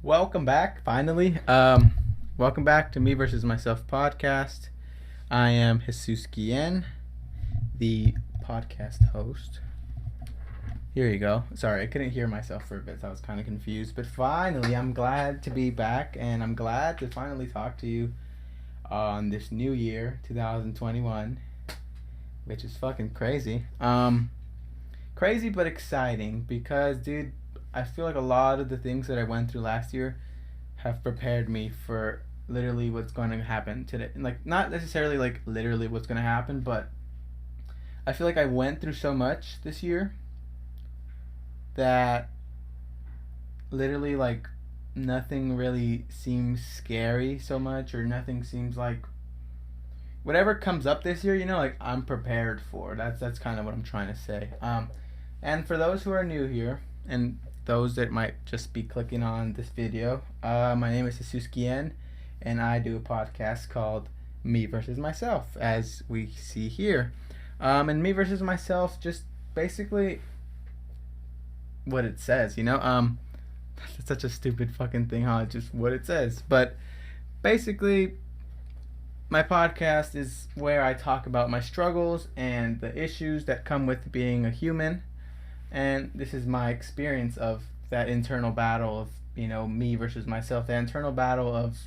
Welcome back, finally. Welcome back to Me versus Myself podcast. I am Jesus Guillen, the podcast host. Here you go. Sorry, I couldn't hear myself for a bit, so I was kind of confused. But finally, I'm glad to be back, and I'm glad to finally talk to you on this new year, 2021, which is fucking crazy. Crazy but exciting because, dude, I feel like a lot of the things that I went through last year have prepared me for literally what's going to happen today. Like, not necessarily like literally what's going to happen, but I feel like I went through so much this year that literally, like, nothing really seems scary so much, or nothing seems like whatever comes up this year, like, I'm prepared for. That's kind of what I'm trying to say. And for those who are new here, and those that might just be clicking on this video, my name is Jesus Guillen, and I do a podcast called Me versus Myself, as we see here. And Me versus Myself, just basically what it says, It's such a stupid fucking thing, huh? Just what it says. But basically, my podcast is where I talk about my struggles and the issues that come with being a human. And this is my experience of that internal battle of, me versus myself. That internal battle of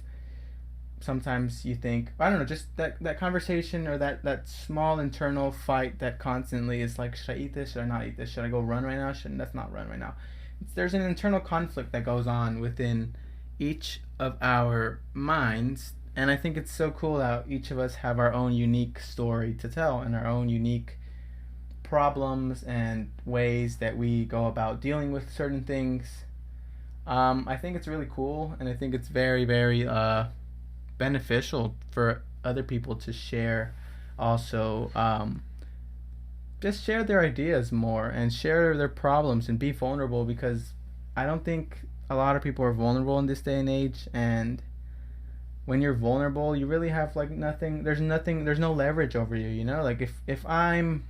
sometimes you think, I don't know, just that conversation, or that small internal fight that constantly is like, should I eat this? Should I not eat this? Should I go run right now? Let's not run right now. There's an internal conflict that goes on within each of our minds. And I think it's so cool how each of us have our own unique story to tell, and our own unique problems and ways that we go about dealing with certain things. I think it's really cool, and I think it's very, very beneficial for other people to share also. Just share their ideas more and share their problems and be vulnerable, because I don't think a lot of people are vulnerable in this day and age. And when you're vulnerable, you really have like nothing, there's no leverage over you, like if I'm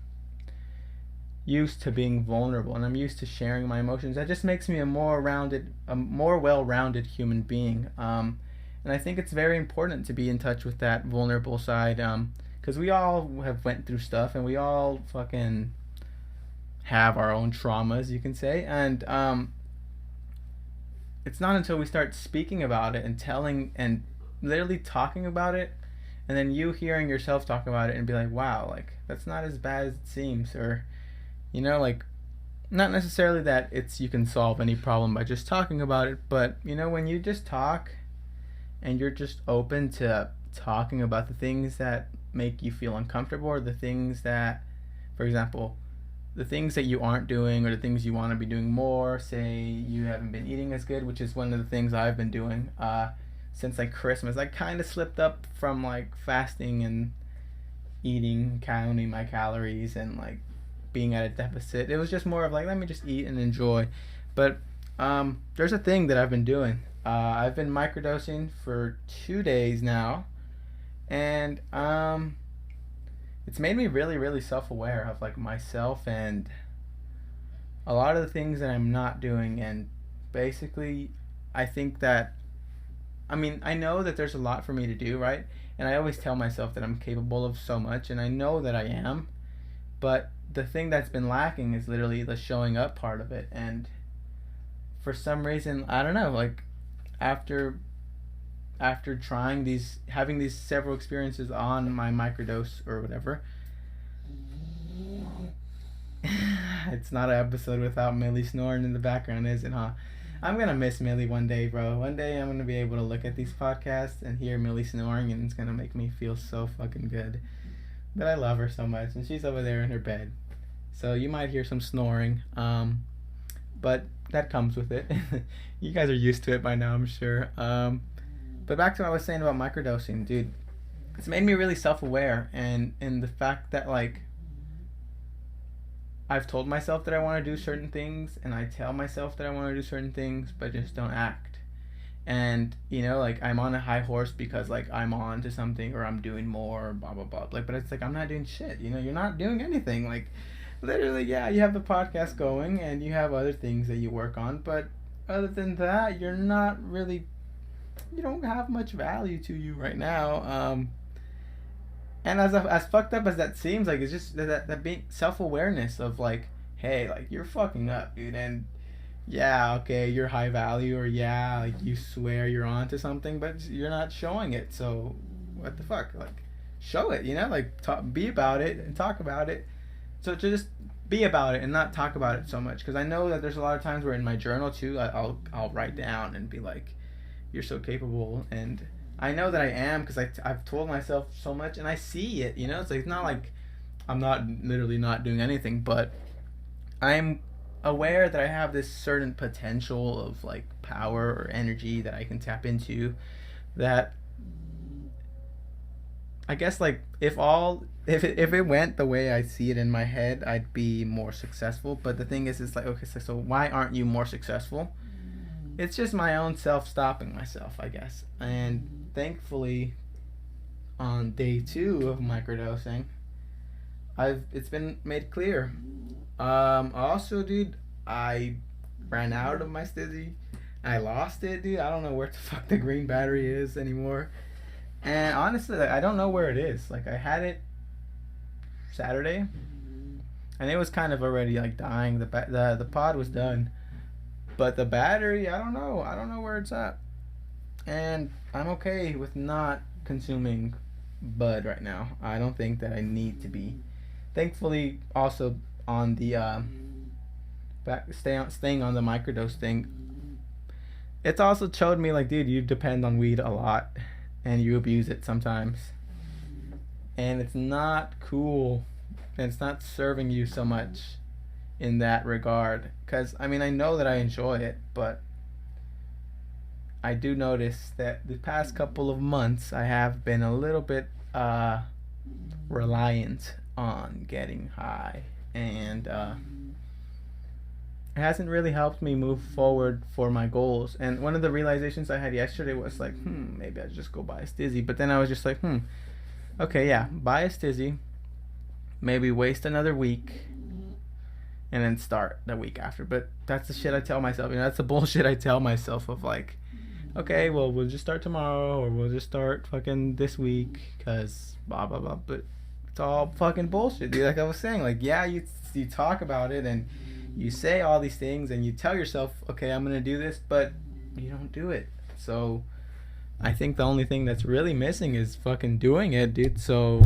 used to being vulnerable and I'm used to sharing my emotions, that just makes me a more well-rounded human being. And I think it's very important to be in touch with that vulnerable side, because we all have went through stuff, and we all fucking have our own traumas, you can say. And it's not until we start speaking about it and telling and literally talking about it, and then you hearing yourself talk about it and be like, wow, like, that's not as bad as it seems. Or like, not necessarily that you can solve any problem by just talking about it, but when you just talk and you're just open to talking about the things that make you feel uncomfortable, or the things that, for example, the things that you aren't doing, or the things you want to be doing more. Say you haven't been eating as good, which is one of the things I've been doing since like Christmas. I kind of slipped up from like fasting and eating, counting my calories, and like being at a deficit. It was just more of like, let me just eat and enjoy. But there's a thing that I've been doing. I've been microdosing for 2 days now, and it's made me really, really self-aware of like myself and a lot of the things that I'm not doing. And basically, I think that, I know that there's a lot for me to do, right? And I always tell myself that I'm capable of so much, and I know that I am. But the thing that's been lacking is literally the showing up part of it. And for some reason, I don't know, like, after having these several experiences on my microdose or whatever, it's not an episode without Millie snoring in the background, is it, huh? I'm gonna miss Millie one day, bro. One day I'm gonna be able to look at these podcasts and hear Millie snoring, and it's gonna make me feel so fucking good. But I love her so much, and she's over there in her bed. So you might hear some snoring, but that comes with it. You guys are used to it by now, I'm sure. But back to what I was saying about microdosing, dude. It's made me really self-aware, and the fact that, like, I've told myself that I want to do certain things, and I tell myself that I want to do certain things, but just don't act. And like, I'm on a high horse because like I'm on to something, or I'm doing more, blah blah blah, like, but it's like I'm not doing shit. You're not doing anything. Like, literally, yeah, you have the podcast going and you have other things that you work on, but other than that, you're not really, you don't have much value to you right now. And as fucked up as that seems, like it's just that being self awareness of like, hey, like you're fucking up, dude, and yeah, okay, you're high value, or yeah, like you swear you're onto something, but you're not showing it. So what the fuck, like show it, like be about it and talk about it. So to just be about it and not talk about it so much, because I know that there's a lot of times where in my journal too, I'll write down and be like, you're so capable, and I know that I am because I've told myself so much and I see it. It's like, it's not like I'm not literally not doing anything, but I'm aware that I have this certain potential of like power or energy that I can tap into, that I guess like if it went the way I see it in my head, I'd be more successful. But the thing is, it's like, okay, so why aren't you more successful? It's just my own self stopping myself, I guess. And thankfully, on day 2 of microdosing, it's been made clear. Also, dude, I ran out of my Stizzy. I lost it, dude. I don't know where the fuck the green battery is anymore. And honestly, like, I don't know where it is. Like, I had it Saturday, and it was kind of already like dying. The pod was done, but the battery, I don't know. I don't know where it's at. And I'm okay with not consuming bud right now. I don't think that I need to be. Thankfully, also on the staying on the microdose thing, it's also showed me like, dude, you depend on weed a lot, and you abuse it sometimes, and it's not cool, and it's not serving you so much in that regard. Because I mean, I know that I enjoy it, but I do notice that the past couple of months I have been a little bit reliant on getting high, and it hasn't really helped me move forward for my goals. And one of the realizations I had yesterday was like, maybe I just go buy a Stizzy. But then I was just like, okay, yeah, buy a Stizzy, maybe waste another week, and then start the week after. But that's the shit I tell myself. That's the bullshit I tell myself of like, okay, well, we'll just start tomorrow, or we'll just start fucking this week, because blah, blah, blah. But it's all fucking bullshit, dude. Like I was saying, like, yeah, you talk about it, and you say all these things, and you tell yourself, okay, I'm going to do this, but you don't do it. So I think the only thing that's really missing is fucking doing it, dude. So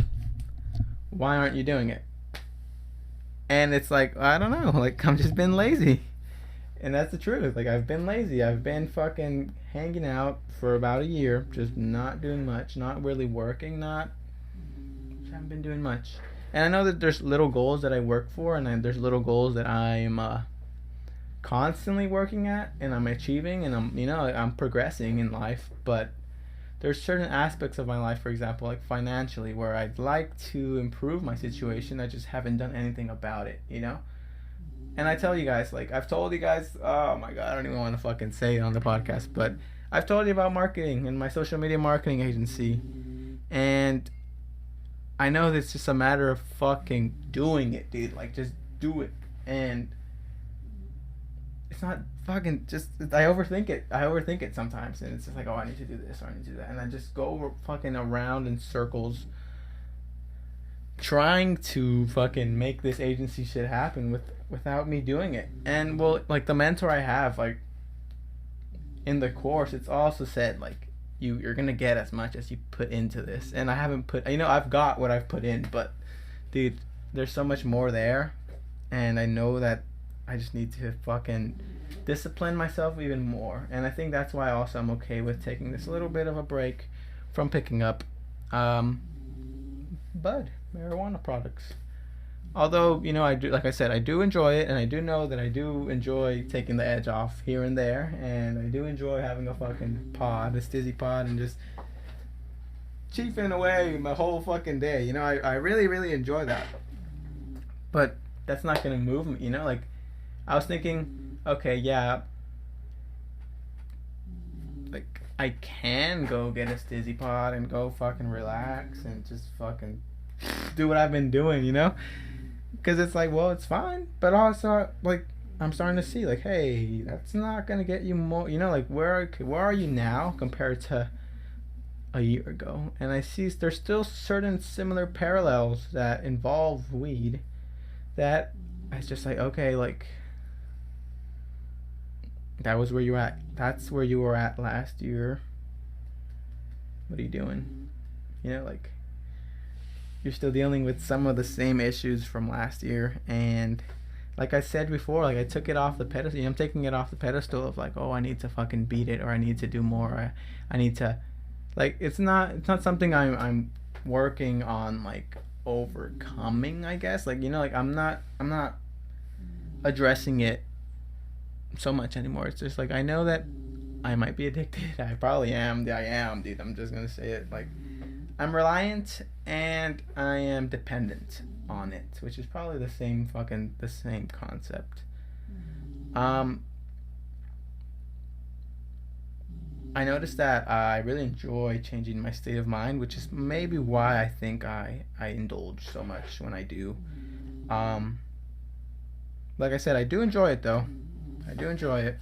why aren't you doing it? And it's like, I don't know, like, I'm just been lazy. And that's the truth. Like, I've been lazy. I've been fucking hanging out for about a year, just not doing much, not really working, haven't been doing much. And I know that there's little goals that I work for, and there's little goals that I'm constantly working at, and I'm achieving, and I'm progressing in life. But there's certain aspects of my life, for example, like financially, where I'd like to improve my situation. I just haven't done anything about it, And I tell you guys, like, I've told you guys, oh my god, I don't even want to fucking say it on the podcast, but I've told you about marketing and my social media marketing agency. And I know it's just a matter of fucking doing it, dude. Like, just do it. And it's not fucking just, I overthink it sometimes. And it's just like, oh, I need to do this, or I need to do that. And I just go fucking around in circles trying to fucking make this agency shit happen without me doing it. And, well, like, the mentor I have, like, in the course, it's also said, like, you're gonna get as much as you put into this. And I haven't put, I've got what I've put in, but dude, there's so much more there, and I know that I just need to fucking discipline myself even more. And I think that's why also I'm okay with taking this little bit of a break from picking up marijuana products. Although, I do, like I said, I do enjoy it, and I do know that I do enjoy taking the edge off here and there, and I do enjoy having a fucking pod, a Stizzy pod, and just chiefing away my whole fucking day. I really, really enjoy that. But that's not gonna move me, like, I was thinking, okay, yeah, like, I can go get a Stizzy pod and go fucking relax and just fucking do what I've been doing, because it's like, well, it's fine, but also, like, I'm starting to see like, hey, that's not gonna get you more. Like where are you now compared to a year ago? And I see there's still certain similar parallels that involve weed. That it's just like, okay, like that was where you at. That's where you were at last year. What are you doing? Like you're still dealing with some of the same issues from last year. And like I said before, like I took it off the pedestal. I'm taking it off the pedestal of like, oh, I need to fucking beat it, or I need to do more. I need to, like, it's not something I'm working on like overcoming. I guess like like I'm not addressing it so much anymore. It's just like I know that I might be addicted. I probably am. I am, dude. I'm just gonna say it. Like I'm reliant and I am dependent on it, which is probably the same concept. I noticed that I really enjoy changing my state of mind, which is maybe why I think I indulge so much when I do. Um, like I said, I do enjoy it though. I do enjoy it,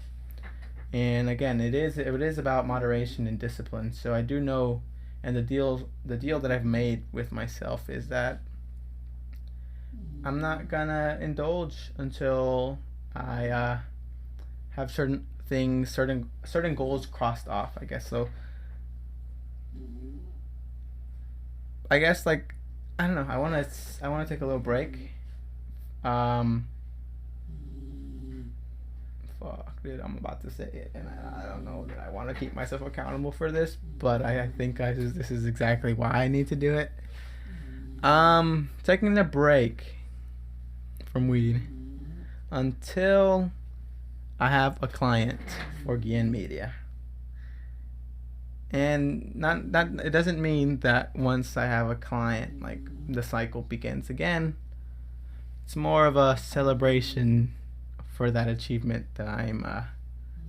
and again, it is about moderation and discipline. So I do know, and the deal that I've made with myself is that I'm not gonna indulge until I have certain goals crossed off. I guess so. I guess like I don't know. I wanna take a little break. Um, Fuck, dude, I'm about to say it, and I don't know that I want to keep myself accountable for this, but I think this is exactly why I need to do it. Taking a break from weed until I have a client for Gian Media. And not it doesn't mean that once I have a client, like the cycle begins again. It's more of a celebration for that achievement that I'm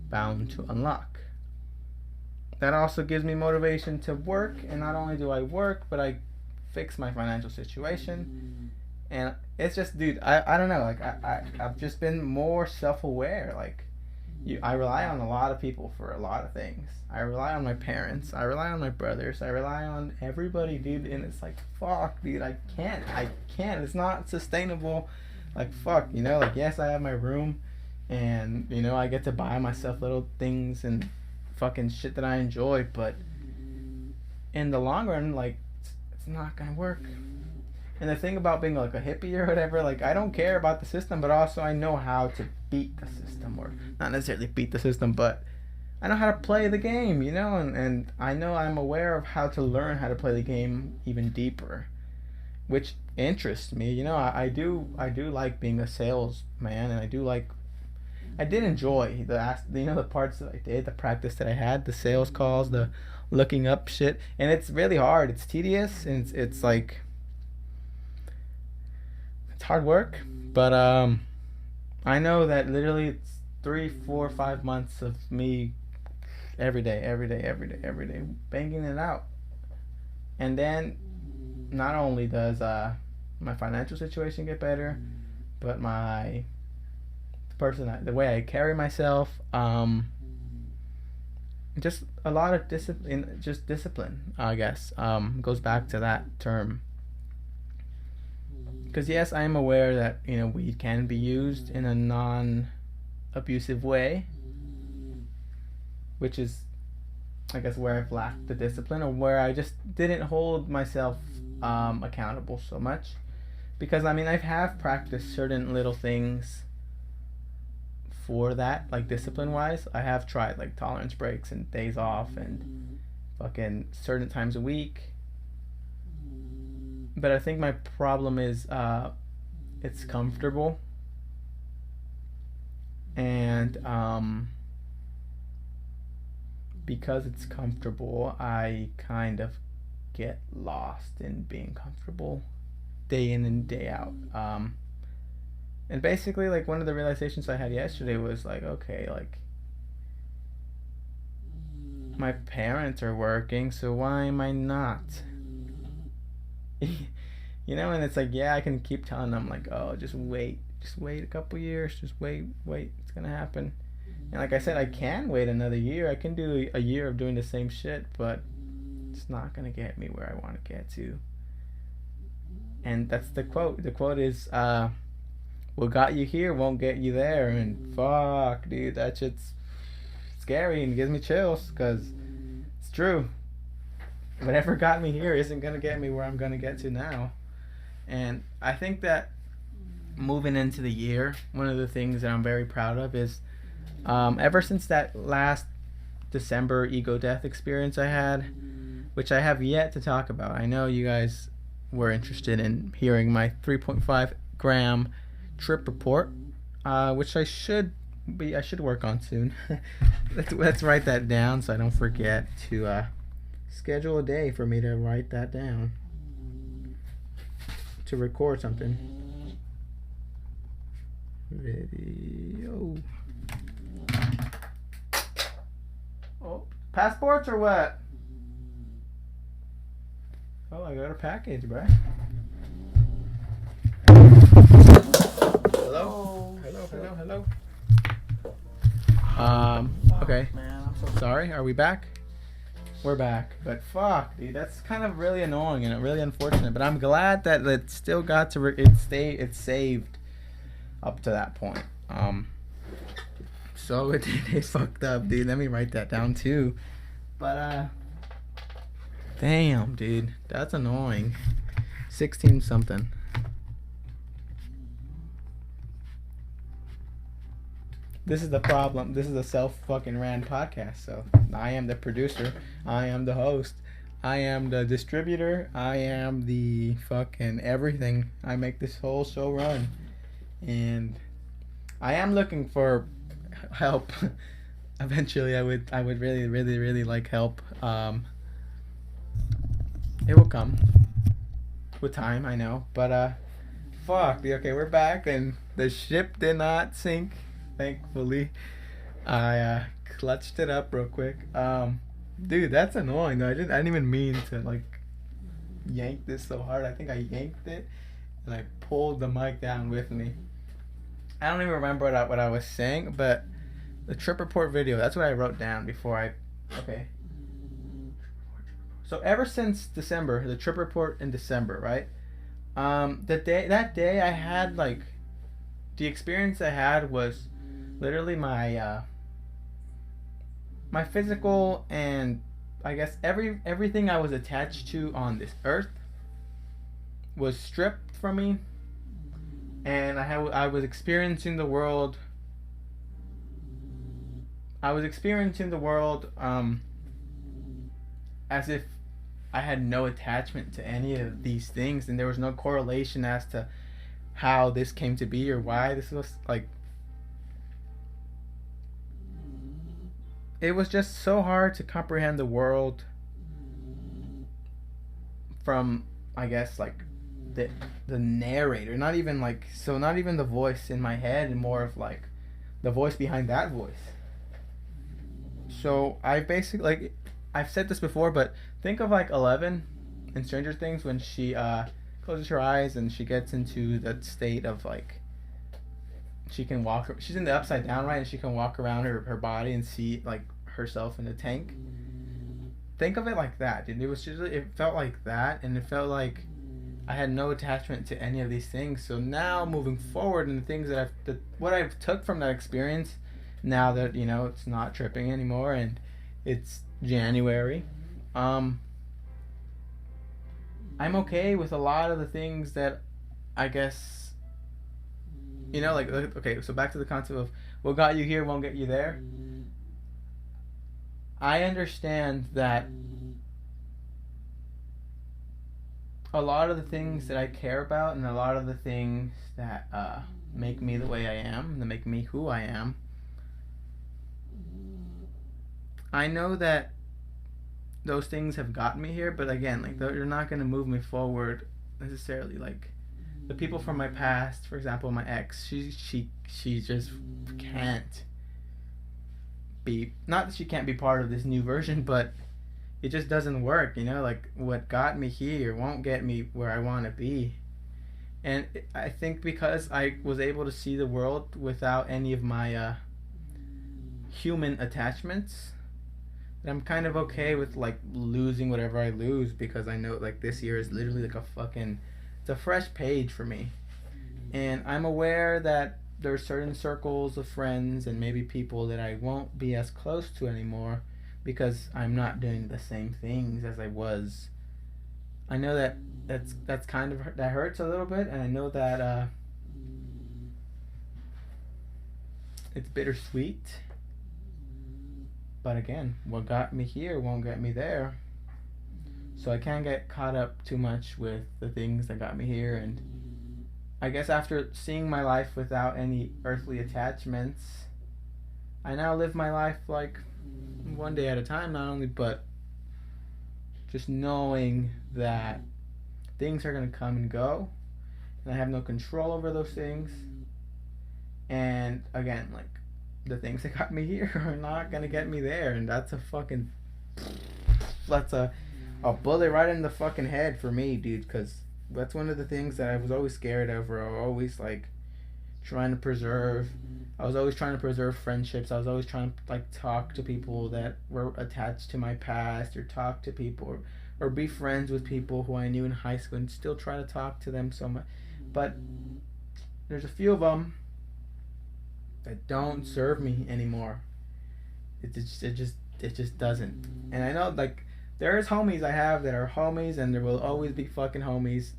bound to unlock. That also gives me motivation to work, and not only do I work, but I fix my financial situation. And it's just, dude, I don't know, like I've just been more self-aware. Like I rely on a lot of people for a lot of things. I rely on my parents, I rely on my brothers, I rely on everybody, dude, and it's like, fuck, dude, I can't, it's not sustainable. Like, fuck, like, yes, I have my room, and I get to buy myself little things and fucking shit that I enjoy, but in the long run, like, it's not gonna work. And the thing about being like a hippie or whatever, like I don't care about the system, but also I know how to beat the system, or not necessarily beat the system, but I know how to play the game, and I know I'm aware of how to learn how to play the game even deeper, which interests me. I do like being a salesman, and I did enjoy the parts that I did, the practice that I had, the sales calls, the looking up shit, and it's really hard. It's tedious, and it's like it's hard work, but I know that literally it's 3, 4, 5 months of me every day, banging it out, and then not only does my financial situation get better, but the way I carry myself, just a lot of discipline, I guess, goes back to that term. Because yes, I am aware that weed can be used in a non-abusive way, which is, I guess, where I've lacked the discipline, or where I just didn't hold myself accountable so much. Because I have practiced certain little things for that, like discipline wise. I have tried like tolerance breaks and days off and fucking certain times a week. But I think my problem is it's comfortable, and because it's comfortable, I kind of get lost in being comfortable day in and day out. And basically, like, one of the realizations I had yesterday was like, okay, like, my parents are working, so why am I not? And it's like, yeah, I can keep telling them like, oh, just wait, Just wait a couple years. Just wait. It's gonna happen. And like I said, I can wait another year. I can do a year of doing the same shit, but it's not gonna get me where I want to get to. And that's the quote. The quote is, "What got you here won't get you there." And fuck, dude, that shit's scary and gives me chills because it's true. Whatever got me here isn't gonna get me where I'm gonna get to now. And I think that moving into the year, one of the things that I'm very proud of is, ever since that last December ego death experience I had, which I have yet to talk about. I know you guys were interested in hearing my 3.5 gram trip report, which I should work on soon. let's write that down so I don't forget to schedule a day for me to write that down, to record something. Video. Oh, passports or what? Oh, I got a package, bro. Hello? Hello. Okay. Man, I'm so sorry. Are we back? We're back. But fuck, dude, that's kind of really annoying and really unfortunate. But I'm glad that it still got to it's saved up to that point. So it fucked up, dude. Let me write that down too. But damn, dude, that's annoying. 16 something. This is the problem. This is a self-fucking-ran podcast. So I am the producer. I am the host. I am the distributor. I am the fucking everything. I make this whole show run. And I am looking for help. Eventually, I would really like help. It will come with time, I know. But fuck. Okay, we're back, and the ship did not sink. Thankfully, I clutched it up real quick. Dude, that's annoying though. I didn't even mean to like yank this so hard. I think I yanked it and I pulled the mic down with me. I don't even remember what I was saying, but the trip report video, that's what I wrote down before I... Okay. So ever since December, the trip report in December, right? That day I had like... The experience I had was literally my physical and I guess everything I was attached to on this earth was stripped from me, and I was experiencing the world. As if I had no attachment to any of these things, and there was no correlation as to how this came to be or why this was like. It was just so hard to comprehend the world from, I guess, like the narrator, not even the voice in my head, and more of like the voice behind that voice. So I basically, like, I've said this before, but think of like 11 in Stranger Things when she closes her eyes and she gets into that state of like she can walk. She's in the upside down, right, and she can walk around her body and see like herself in the tank. Think of it like that, dude. It felt like that, and it felt like I had no attachment to any of these things. So now moving forward, and the things what I've took from that experience, now that it's not tripping anymore and it's January, I'm okay with a lot of the things that I guess. Like, okay, so back to the concept of what got you here won't get you there. I understand that a lot of the things that I care about and a lot of the things that make me the way I am, that make me who I am, I know that those things have gotten me here, but again, like, they're not going to move me forward necessarily. Like, the people from my past, for example, my ex, she just can't be, not that she can't be part of this new version, but it just doesn't work, like, what got me here won't get me where I want to be. And I think because I was able to see the world without any of my human attachments, that I'm kind of okay with like losing whatever I lose, because I know like this year is literally like a fucking, it's a fresh page for me. And I'm aware that there are certain circles of friends and maybe people that I won't be as close to anymore because I'm not doing the same things as I was. I know that that's kind of, that hurts a little bit, and I know that it's bittersweet. But again, what got me here won't get me there. So I can't get caught up too much with the things that got me here. And I guess after seeing my life without any earthly attachments, I now live my life like one day at a time, not only, but just knowing that things are going to come and go, and I have no control over those things. And again, like, the things that got me here are not going to get me there, and that's a fucking, that's a bullet right in the fucking head for me, dude, because that's one of the things that I was always scared of, or I was always like trying to preserve. I was always trying to preserve friendships. I was always trying to like talk to people that were attached to my past, or talk to people, or be friends with people who I knew in high school, and still try to talk to them so much. But there's a few of them that don't serve me anymore. It just doesn't. And I know like there's homies I have that are homies, and there will always be fucking homies,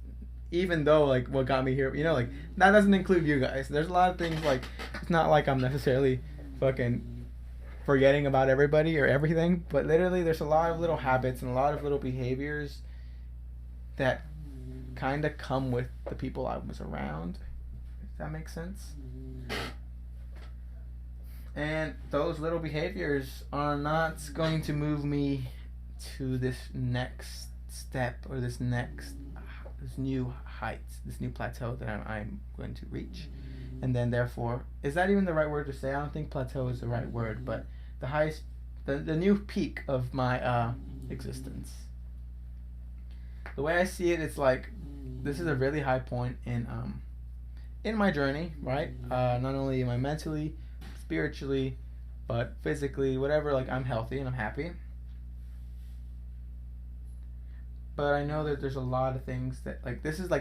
even though like what got me here, you know, like that doesn't include you guys. There's a lot of things, like it's not like I'm necessarily fucking forgetting about everybody or everything, but literally there's a lot of little habits and a lot of little behaviors that kind of come with the people I was around, if that makes sense. And those little behaviors are not going to move me to this next step, or this new height, this new plateau that I'm going to reach. And then therefore, is that even the right word to say? I don't think plateau is the right word, but the highest, the new peak of my existence. The way I see it, it's like this is a really high point in my journey, right? Not only am I mentally, spiritually, but physically, whatever, like I'm healthy and I'm happy. But I know that there's a lot of things that like this is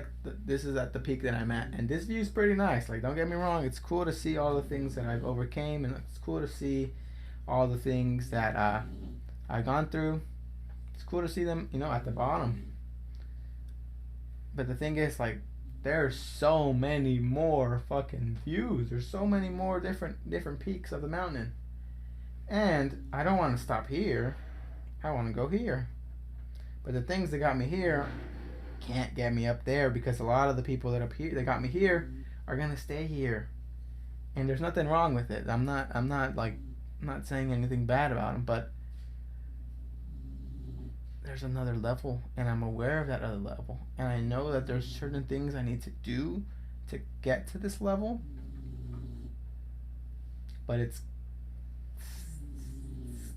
at the peak that I'm at, and this view is pretty nice. Like, don't get me wrong, it's cool to see all the things that I've overcame, and it's cool to see all the things that I've gone through. It's cool to see them, you know, at the bottom. But the thing is, like, there's so many more fucking views. There's so many more different peaks of the mountain, and I don't want to stop here. I want to go here. But the things that got me here can't get me up there, because a lot of the people that got me here are gonna stay here, and there's nothing wrong with it. I'm not saying anything bad about them, but there's another level, and I'm aware of that other level, and I know that there's certain things I need to do to get to this level, but it's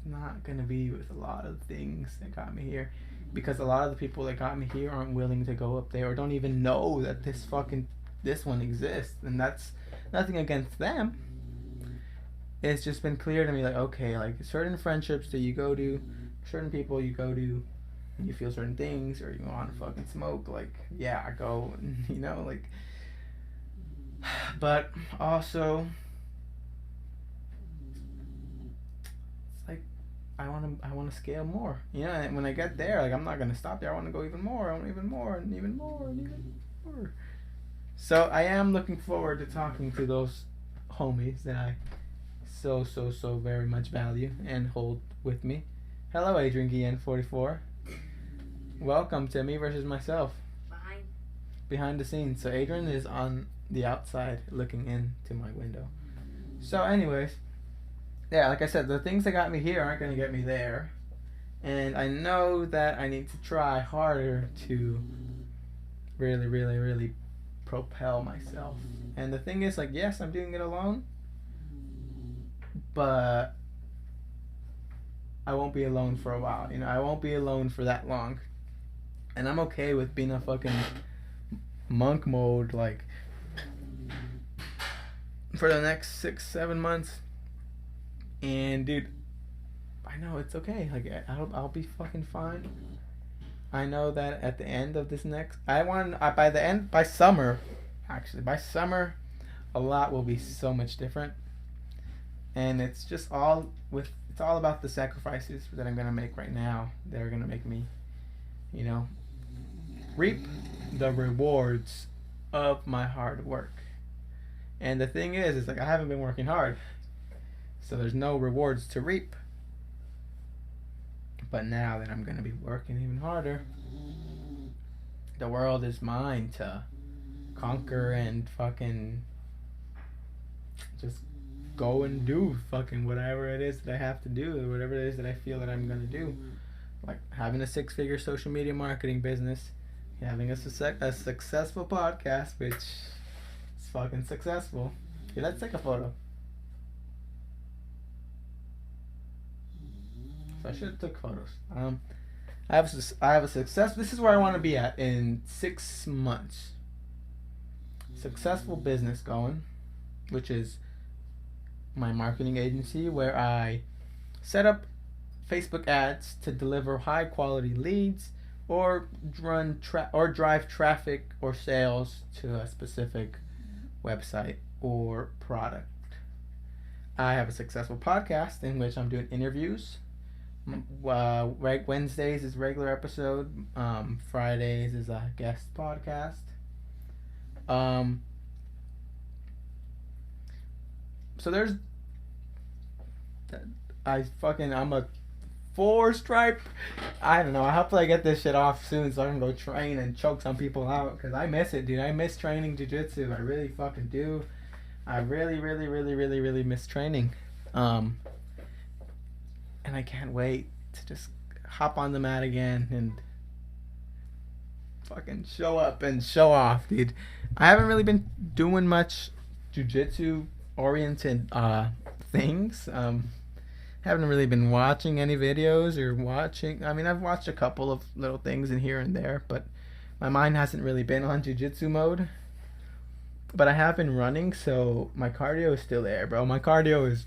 not gonna be with a lot of things that got me here. Because a lot of the people that got me here aren't willing to go up there, or don't even know that this one exists, and that's nothing against them. It's just been clear to me, like, okay, like certain friendships that you go to, certain people you go to, and you feel certain things, or you want to fucking smoke, like, yeah, I go, you know, like, but also, I want to scale more, you know. And when I get there, like, I'm not gonna stop there. I want to go even more. I want even more and even more and even more. So I am looking forward to talking to those homies that I so very much value and hold with me. Hello, Adrian Guillen 44. Welcome to Me Versus Myself. Behind the scenes. So Adrian is on the outside looking into my window. So anyways, yeah, like I said, the things that got me here aren't going to get me there. And I know that I need to try harder to really propel myself. And the thing is, like, yes, I'm doing it alone, but I won't be alone for a while. You know, I won't be alone for that long. And I'm okay with being a fucking monk mode, like, for the next 6-7 months. And dude, I know it's okay. Like, I'll be fucking fine. I know that at the end of this next, by summer, actually by summer, a lot will be so much different. And it's all about the sacrifices that I'm gonna make right now. That are gonna make me, you know, reap the rewards of my hard work. And the thing is like I haven't been working hard, so there's no rewards to reap. But now that I'm gonna be working even harder, the world is mine to conquer and fucking just go and do fucking whatever it is that I have to do, or whatever it is that I feel that I'm gonna do. Like having a 6-figure social media marketing business, having a successful podcast, which is fucking successful. Okay, let's take a photo. So I should have took photos. I have a success. This is where I want to be at in 6 months. Successful business going, which is my marketing agency, where I set up Facebook ads to deliver high quality leads or drive traffic or sales to a specific website or product. I have a successful podcast in which I'm doing interviews. Wednesdays is regular episode. Fridays is a guest podcast. So there's I'm a 4-stripe. I don't know. Hopefully I get this shit off soon so I can go train and choke some people out, because I miss it, dude. I miss training jiu-jitsu. I really fucking do. I really, really, really, really, really miss training. And I can't wait to just hop on the mat again and fucking show up and show off, dude. I haven't really been doing much jiu-jitsu oriented things. Haven't really been watching any videos I've watched a couple of little things in here and there, but my mind hasn't really been on jiu-jitsu mode. But I have been running, so my cardio is still there, bro. My cardio is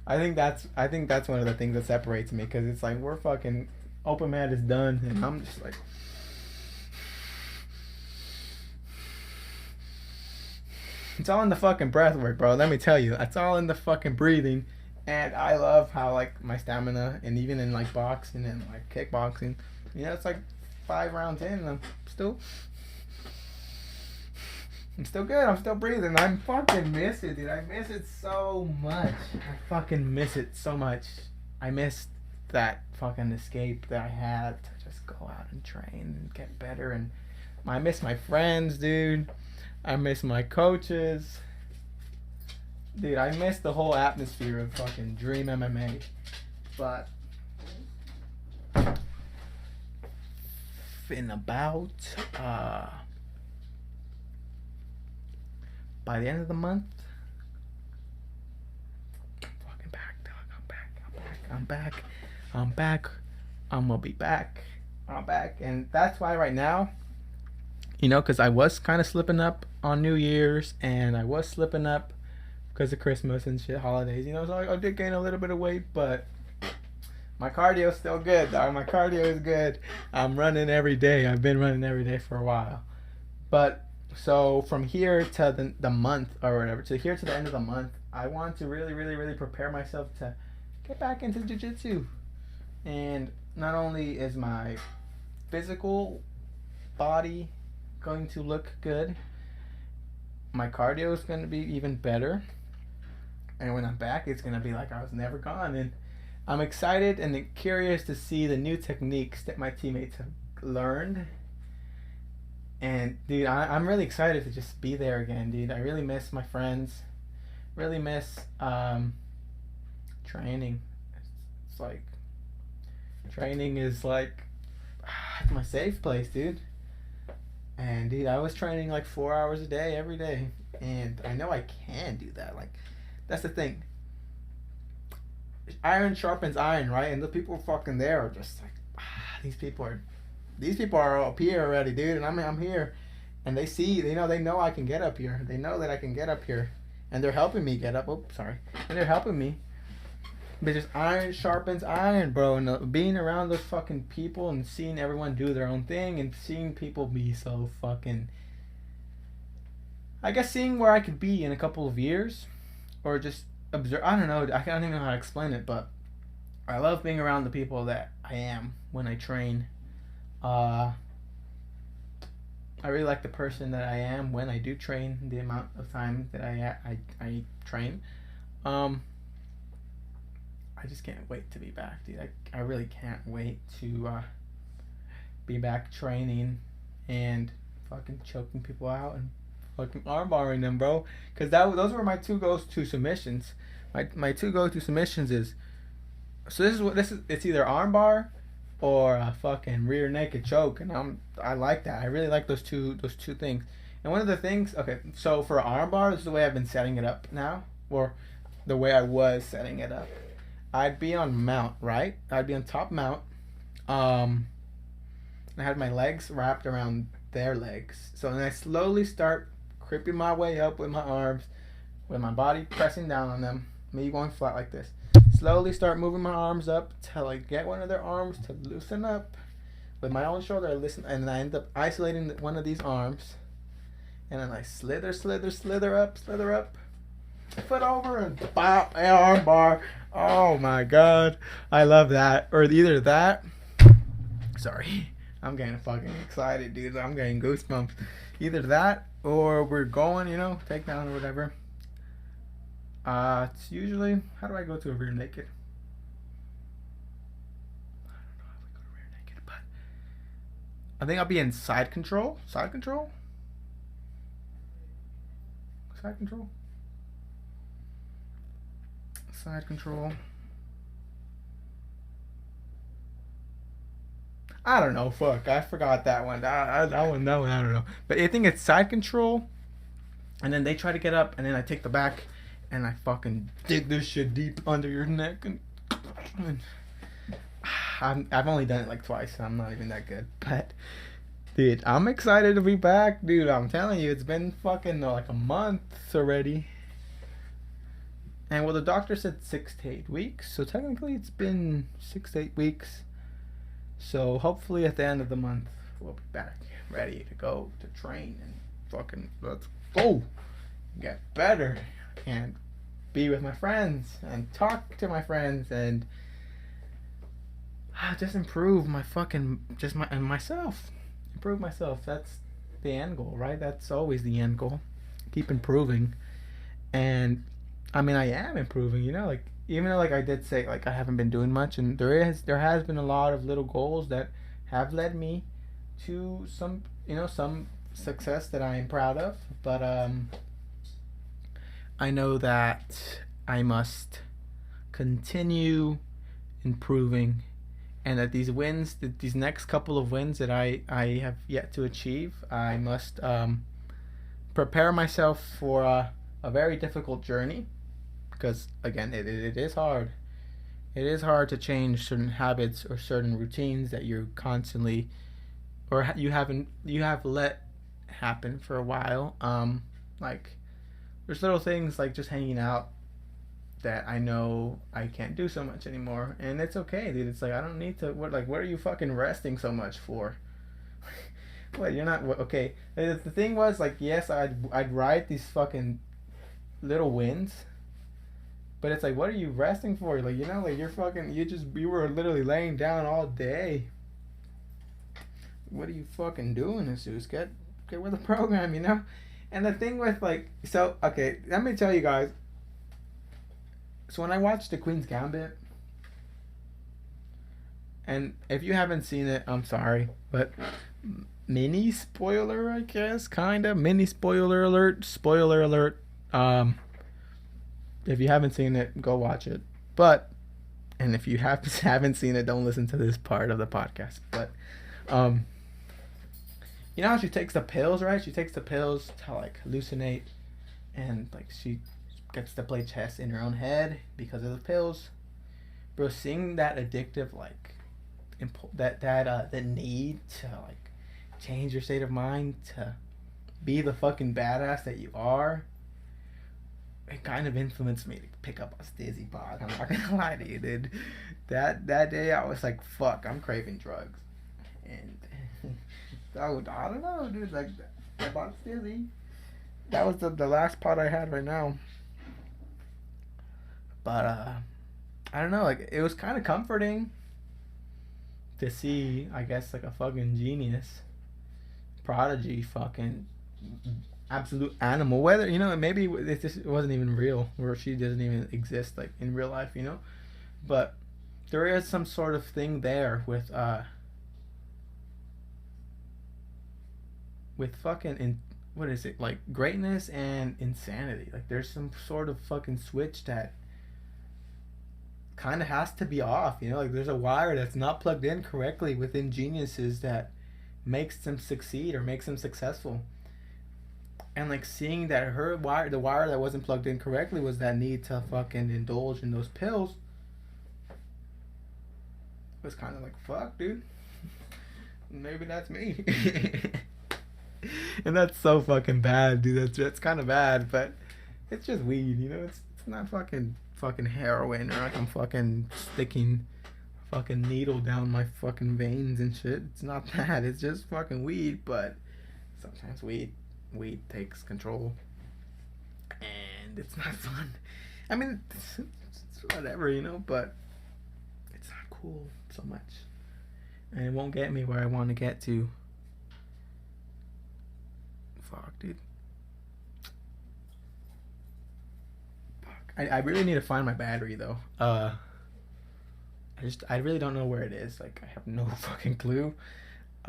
I think that's one of the things that separates me, because it's like we're fucking open mat is done and I'm just like it's all in the fucking breath work, bro. Let me tell you, it's all in the fucking breathing. And I love how like my stamina, and even in like boxing and like kickboxing, it's like 5 rounds in and I'm still good. I'm still breathing. I fucking miss it, dude. I miss it so much. I fucking miss it so much. I miss that fucking escape that I had to just go out and train and get better. And I miss my friends, dude. I miss my coaches. Dude, I miss the whole atmosphere of fucking Dream MMA. But in about by the end of the month, I'm fucking back, dog. I'm back. I'm gonna be back. I'm back. And that's why right now, because I was kind of slipping up on New Year's, and I was slipping up because of Christmas and shit, holidays, so I did gain a little bit of weight, but my cardio is still good, dog. My cardio is good. I'm running every day. I've been running every day for a while. But so from here to the month or whatever, to here to the end of the month, I want to really, really, really prepare myself to get back into jiu-jitsu. And not only is my physical body going to look good, my cardio is going to be even better. And when I'm back, it's going to be like I was never gone. And I'm excited and curious to see the new techniques that my teammates have learned. And, dude, I'm really excited to just be there again, dude. I really miss my friends. Really miss training. It's like, training is like my safe place, dude. And, dude, I was training like 4 hours a day, every day. And I know I can do that. Like, that's the thing. Iron sharpens iron, right? And the people fucking there are just like, these people are up here already, dude. And I'm here. And they know I can get up here. They know that I can get up here, and they're helping me get up. Oh, sorry, and they're helping me. But just iron sharpens iron, bro. And being around those fucking people and seeing everyone do their own thing and seeing people be so fucking, I guess, seeing where I could be in a couple of years, or just observe. I don't know. I don't even know how to explain it, but I love being around the people that I am when I train. I really like the person that I am when I do train. The amount of time that I train. I just can't wait to be back, dude. I really can't wait to be back training and fucking choking people out and fucking armbarring them, bro. Because those were my two go-to submissions. My two go-to submissions is, so this is it's either armbar or a fucking rear naked choke, and I like that. I really like those two things. And one of the things, okay, so for armbar, this is the way I've been setting it up now, or the way I was setting it up. I'd be on mount, right? I'd be on top mount. I had my legs wrapped around their legs. So then I slowly start creeping my way up with my arms, with my body pressing down on them, me going flat like this. Slowly start moving my arms up till I get one of their arms to loosen up. With my own shoulder, and I end up isolating one of these arms. And then I slither up, foot over, and bop, arm bar. Oh my god, I love that. Or either that. Sorry, I'm getting fucking excited, dude. I'm getting goosebumps. Either that, or we're going, takedown or whatever. It's usually, how do I go to a rear naked? I don't know how I go to rear naked, but I think I'll be in side control. Side control. I don't know. Fuck, I forgot that one. That one, I don't know. But I think it's side control, and then they try to get up, and then I take the back, and I fucking dig this shit deep under your neck, and I've only done it like twice, so I'm not even that good. But dude, I'm excited to be back, dude. I'm telling you, it's been fucking like a month already. And well, the doctor said 6 to 8 weeks, so technically it's been 6 to 8 weeks. So hopefully at the end of the month we'll be back, ready to go to train and fucking let's go, get better, and be with my friends and talk to my friends and just improve my fucking myself. Improve myself. That's the end goal, right? That's always the end goal. Keep improving. And I mean, I am improving, like, even though, like, I did say, like, I haven't been doing much, and there has been a lot of little goals that have led me to some success that I am proud of, but I know that I must continue improving, and that these next couple of wins that I have yet to achieve, I must prepare myself for a very difficult journey, because again, it is hard. It is hard to change certain habits or certain routines that you're constantly, or you have let happen for a while. Like, there's little things like just hanging out that I know I can't do so much anymore, and it's okay, dude. It's like, I don't need to. What are you fucking resting so much for? What, you're not okay? The thing was, like, yes, I'd ride these fucking little wins, but it's like, what are you resting for? Like, like, you were literally laying down all day. What are you fucking doing, Jesus? Get with the program, And the thing with, like, so, okay, let me tell you guys. So when I watched The Queen's Gambit, and if you haven't seen it, I'm sorry, but mini spoiler, I guess, kind of mini spoiler alert. If you haven't seen it, go watch it. And if you haven't seen it, don't listen to this part of the podcast. But, you know how she takes the pills, right? She takes the pills to, like, hallucinate, and, like, she gets to play chess in her own head because of the pills. Bro, seeing that addictive, like, the need to, like, change your state of mind to be the fucking badass that you are, it kind of influenced me to pick up a Stizzy Bot. I'm not gonna lie to you, dude. That day I was like, fuck, I'm craving drugs. And I don't know, dude. Like, I bought Stizzy. That was the last pot I had right now. But I don't know. Like, it was kind of comforting to see, I guess, like a fucking genius, prodigy, fucking absolute animal. Whether maybe it wasn't even real, or she doesn't even exist like in real life, But there is some sort of thing there with fucking what is it, like greatness and insanity. Like there's some sort of fucking switch that kind of has to be off. Like there's a wire that's not plugged in correctly within geniuses that makes them succeed or makes them successful. And like seeing that the wire that wasn't plugged in correctly was that need to fucking indulge in those pills, was kind of like, fuck, dude. Maybe that's me. And that's so fucking bad, dude. That's kind of bad, but it's just weed, It's not fucking heroin, or like I'm fucking sticking fucking needle down my fucking veins and shit. It's not that. It's just fucking weed, but sometimes weed takes control, and it's not fun. I mean, it's whatever, but it's not cool so much, and it won't get me where I want to get to. Fuck, dude. Fuck. I really need to find my battery though. I really don't know where it is. Like, I have no fucking clue.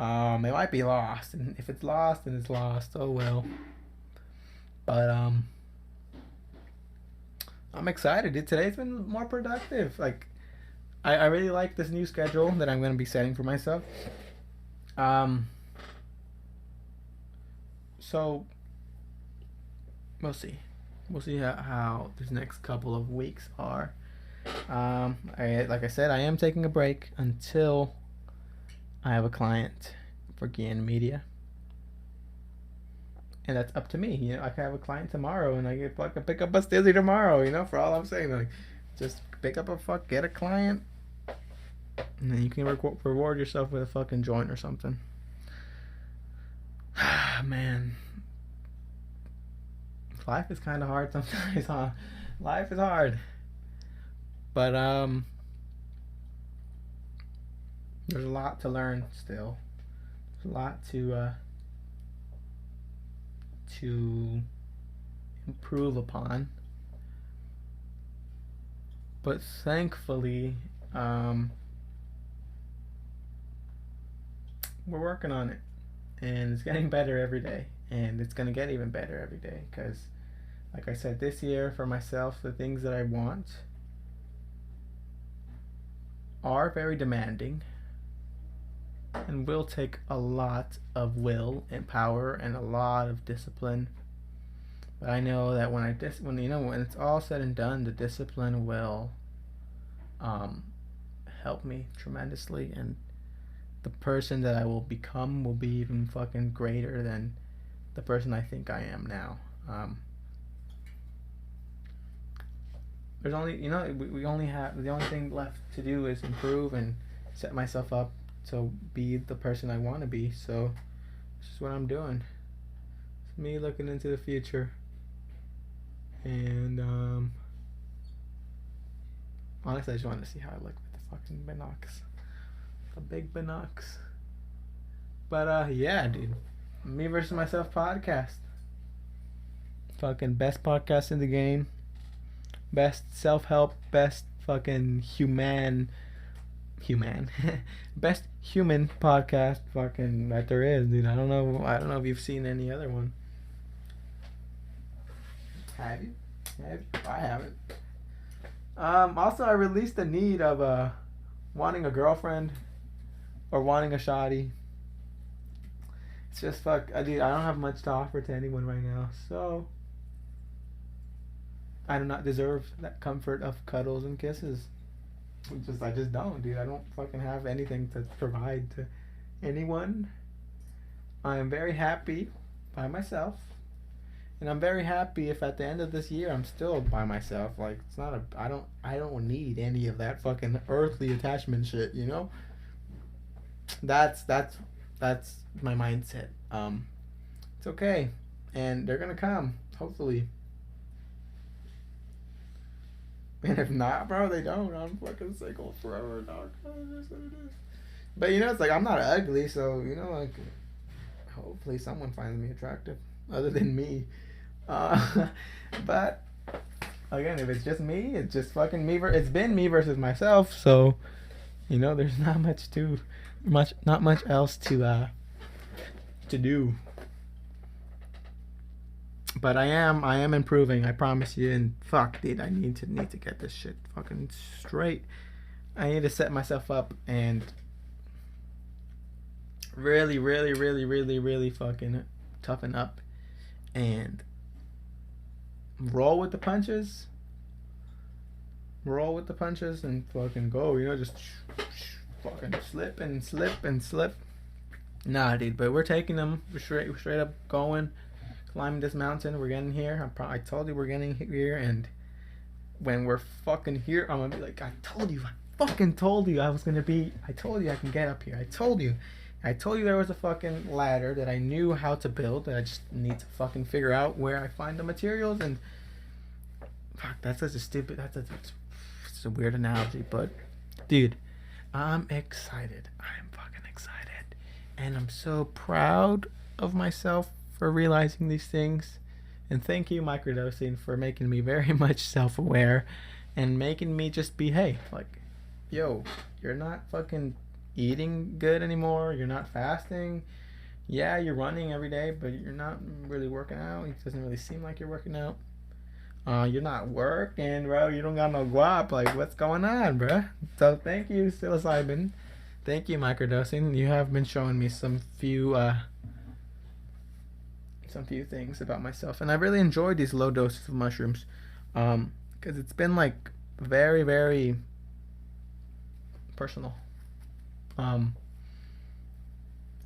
It might be lost, and if it's lost, then it's lost. Oh well. But I'm excited, dude. Today's been more productive. Like, I really like this new schedule that I'm gonna be setting for myself. So we'll see. We'll see how these next couple of weeks are. Like I said, I am taking a break until I have a client for Gian Media, and that's up to me. I can have a client tomorrow, and I can pick up a Stizzy tomorrow. For all I'm saying, like, just pick up get a client, and then you can reward yourself with a fucking joint or something. Man, life is kind of hard sometimes, huh? Life is hard, but there's a lot to learn still. There's a lot to improve upon, but thankfully, we're working on it, and it's getting better every day, and it's gonna get even better every day, because, like I said, this year for myself, the things that I want are very demanding and will take a lot of will and power and a lot of discipline. But I know that when it's all said and done, the discipline will help me tremendously, and the person that I will become will be even fucking greater than the person I think I am now. There's only, we only have, the only thing left to do is improve and set myself up to be the person I want to be. So this is what I'm doing. It's me looking into the future, and honestly, I just wanted to see how I look with the fucking binocs, the big binocs. But yeah, dude, Me versus Myself podcast, fucking best podcast in the game, best self-help, best fucking human best human podcast fucking that there is, dude. I don't know if you've seen any other one. Have you? I haven't. Also, I released the need of wanting a girlfriend or wanting a shawty. It's just dude, I don't have much to offer to anyone right now, so I do not deserve that comfort of cuddles and kisses. I just don't, dude. I don't fucking have anything to provide to anyone. I am very happy by myself. And I'm very happy if at the end of this year I'm still by myself. Like it's not a I don't need any of that fucking earthly attachment shit, you know? That's my mindset. It's okay. And they're gonna come, hopefully. And if not, bro, they don't. I'm fucking single forever, dog. But you know, it's like I'm not ugly, so you know, like hopefully someone finds me attractive other than me. But again, if it's just me, it's just fucking me. It's been me versus myself. So you know, there's not much else to do. But I am improving. I promise you. And fuck, dude, I need to get this shit fucking straight. I need to set myself up and really fucking toughen up and roll with the punches and fucking go, you know, just fucking slip and slip. Nah, dude, but we're taking them. We're straight up going, climbing this mountain. We're getting here. I told you we're getting here, and when we're fucking here, I'm gonna be like, I fucking told you I was gonna be. I told you I can get up here. I told you there was a fucking ladder that I knew how to build. That I just need to fucking figure out where I find the materials. And fuck, that's such a stupid. It's a weird analogy, but dude, I'm excited. I'm fucking excited, and I'm so proud of myself for realizing these things. And thank you, microdosing, for making me very much self-aware and making me just be, hey, like, yo, you're not fucking eating good anymore. You're not fasting. Yeah, you're running every day, but you're not really working out. It doesn't really seem like you're working out. You're not working, bro. You don't got no guap. Like, what's going on, bro? So thank you, psilocybin. Thank you, microdosing. You have been showing me some few things about myself, and I really enjoyed these low doses of mushrooms, because it's been like very, very personal, and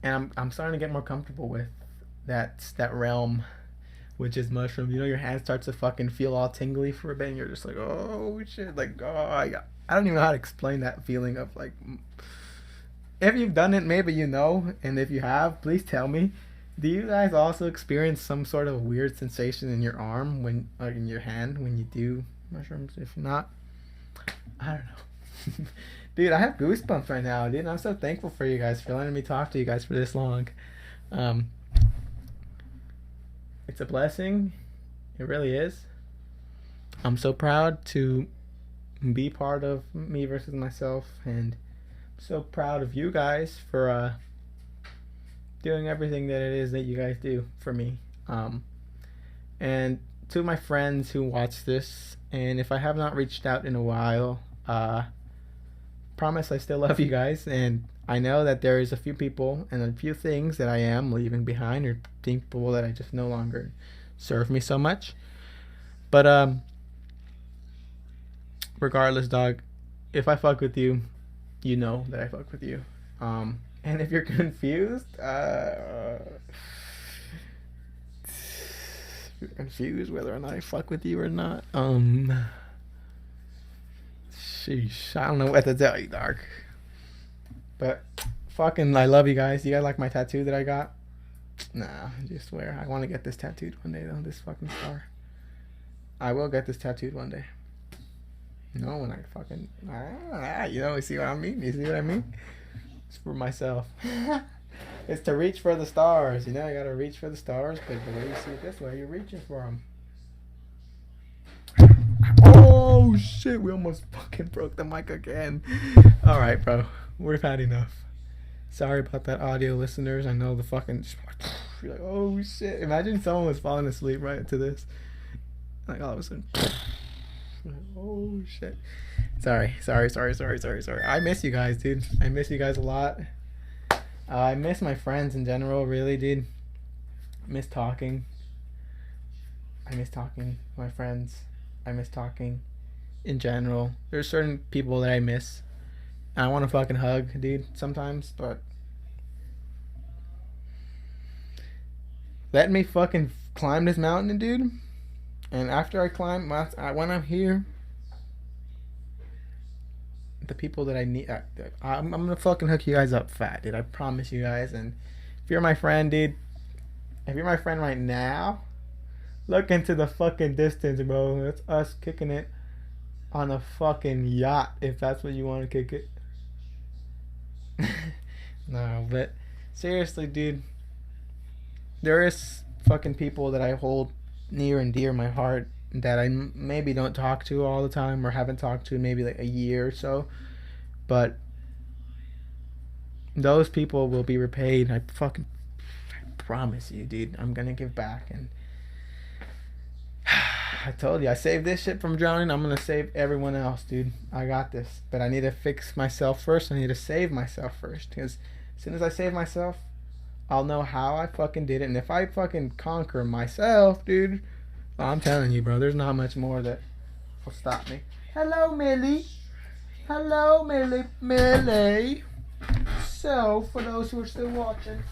I'm starting to get more comfortable with that realm, which is mushrooms. You know, your hand starts to fucking feel all tingly for a bit, and you're just like, oh shit, like, oh, I don't even know how to explain that feeling of like, if you've done it, maybe you know, and if you have, please tell me. Do you guys also experience some sort of weird sensation in your arm when, like in your hand, when you do mushrooms? If not, I don't know. Dude, I have goosebumps right now, dude. I'm so thankful for you guys for letting me talk to you guys for this long. It's a blessing. It really is. I'm so proud to be part of me versus myself, and I'm so proud of you guys for doing everything that it is that you guys do for me. And to my friends who watch this, and if I have not reached out in a while, promise I still love you guys, and I know that there is a few people and a few things that I am leaving behind, or people that I just no longer serve me so much. But regardless, dog, if I fuck with you, you know that I fuck with you. And if you're confused, whether or not I fuck with you or not, sheesh, I don't know what to tell you, dog. But fucking, I love you guys. You guys like my tattoo that I got? Nah, I just swear, I want to get this tattooed one day, though. This fucking star. I will get this tattooed one day. You know, when I fucking, you know, you see what I mean? You see what I mean? It's for myself. It's to reach for the stars. You know, you gotta reach for the stars, but the way you see it this way, you're reaching for them. Oh shit, we almost fucking broke the mic again. Alright, bro. We've had enough. Sorry about that, audio listeners. I know the fucking, you're like, oh shit. Imagine someone was falling asleep right to this. Like all of a sudden, oh shit. Sorry. I miss you guys, dude. I miss you guys a lot. I miss my friends in general, really, dude. I miss talking. I miss talking to my friends. I miss talking in general. There's certain people that I miss. And I want to fucking hug, dude, sometimes, but let me fucking climb this mountain, dude. And after I climb, when I'm here, the people that I need, I'm gonna fucking hook you guys up fat, dude. I promise you guys. And if you're my friend, dude, if you're my friend right now, look into the fucking distance, bro. It's us kicking it on a fucking yacht, if that's what you want to kick it. No, but seriously, dude, there is fucking people that I hold near and dear my heart that I maybe don't talk to all the time or haven't talked to in maybe like a year or so, but those people will be repaid. I fucking promise you, dude. I'm gonna give back. And I told you, I saved this shit from drowning. I'm gonna save everyone else, dude. I got this. But I need to fix myself first. I need to save myself first. Because as soon as I save myself, I'll know how I fucking did it. And if I fucking conquer myself, dude, I'm telling you, bro, there's not much more that will stop me. Hello, Millie. Hello, Millie. So, for those who are still watching,